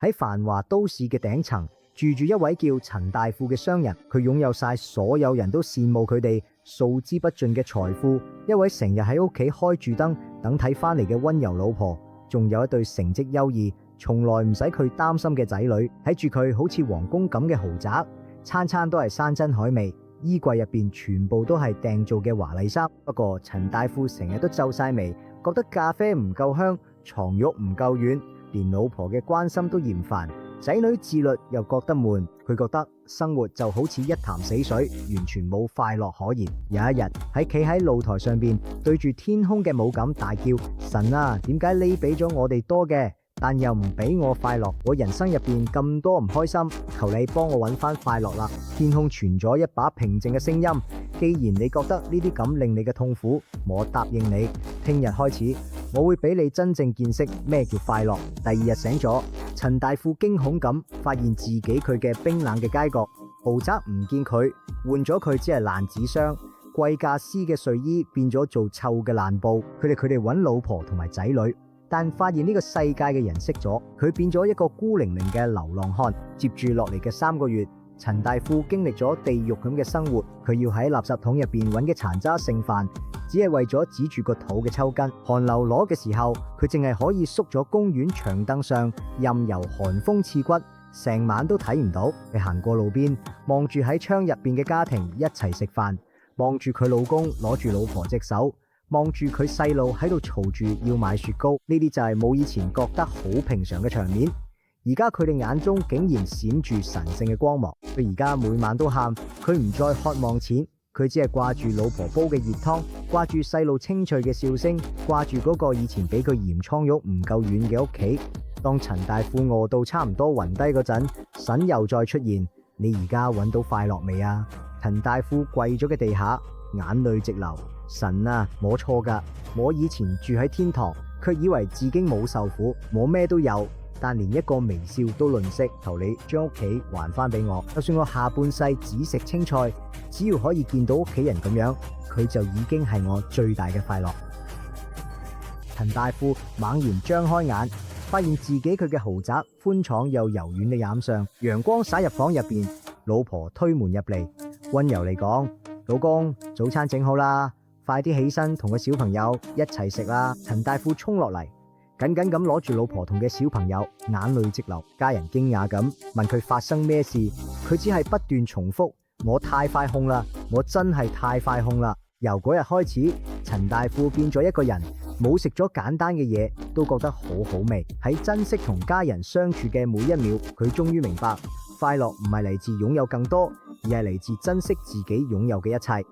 喺繁華都市嘅頂層住住一位叫陳大富嘅商人，佢擁有晒所有人都羨慕佢哋數之不盡嘅財富，一位成日喺屋企開住燈等睇翻嚟嘅溫柔老婆，仲有一對成績優異、從來唔使佢擔心嘅仔女，睇住佢好似皇宮咁嘅豪宅，餐餐都係山珍海味，衣櫃入邊全部都係訂做嘅華麗衫。不過陳大富成日都皺晒眉，覺得咖啡唔夠香，床褥唔夠軟，連老婆嘅關心都嫌煩，仔女自律又覺得悶。佢覺得生活就好似一潭死水，完全冇快樂可言。有一日喺企喺露台上邊對住天空嘅母錦大叫：神啊，點解你俾咗我哋多嘅，但又唔俾我快樂？我人生入邊咁多唔開心，求你幫我揾翻快樂啦！天空傳咗一把平靜嘅聲音：既然你覺得呢啲咁令你嘅痛苦，我答應你，聽日開始我會俾你真正見識咩叫快樂。第二日醒咗，陳大富驚恐咁發現自己佢嘅冰冷嘅街角，豪宅唔見佢，換咗佢只係爛紙箱，貴價絲嘅睡衣變咗做臭嘅爛布。佢哋揾老婆同埋仔女，但發現呢個世界嘅人識咗，佢變咗一個孤零零嘅流浪漢。接住落嚟嘅3個月，陳大富經歷咗地獄咁嘅生活，佢要喺垃圾桶入邊揾嘅殘渣剩飯，只係為咗止住個肚嘅抽筋。寒流攞嘅時候，佢淨係可以縮咗公園長凳上，任由寒風刺骨，成晚都睇唔到。佢行過路邊，望住喺窗入邊嘅家庭一齊食飯，望住佢老公攞住老婆隻手，望住佢細路喺度嘈住要買雪糕。呢啲就係冇以前覺得好平常嘅場面，而家佢哋眼中竟然閃住神聖嘅光芒。佢而家每晚都喊，佢唔再渴望錢，佢只係掛住老婆煲嘅熱湯，掛住細路清脆嘅笑聲，掛住嗰個以前俾佢嫌蒼褥唔夠軟嘅屋企。當陳大富餓到差唔多暈低嗰陣，神又再出現：你而家揾到快樂未啊？陳大富跪咗嘅地下，眼淚直流。神啊，我錯㗎，我以前住喺天堂，卻以為自己冇受苦，我咩都有，但連一個微笑都吝嗇。求你將屋企還返俾我，就算我下半世只食青菜，只要可以見到屋企人咁樣，佢就已經係我最大嘅快樂。陳大富猛然張開眼，發現自己佢嘅豪宅寬敞又柔軟嘅染上，陽光灑入房入邊，老婆推門入嚟，溫柔嚟講：老公，早餐整好啦，快啲起身同個小朋友一齊食啦！陳大富衝落嚟，緊緊咁攞住老婆同嘅小朋友，眼淚直流。家人驚訝咁問佢發生咩事，佢只係不斷重複：我太快控啦，我真係太快控啦。由嗰日開始，陳大富變咗一個人，冇食咗簡單嘅嘢都覺得好好味。喺珍惜同家人相處嘅每一秒，佢終於明白，快樂唔係嚟自擁有更多，而係嚟自珍惜自己擁有嘅一切。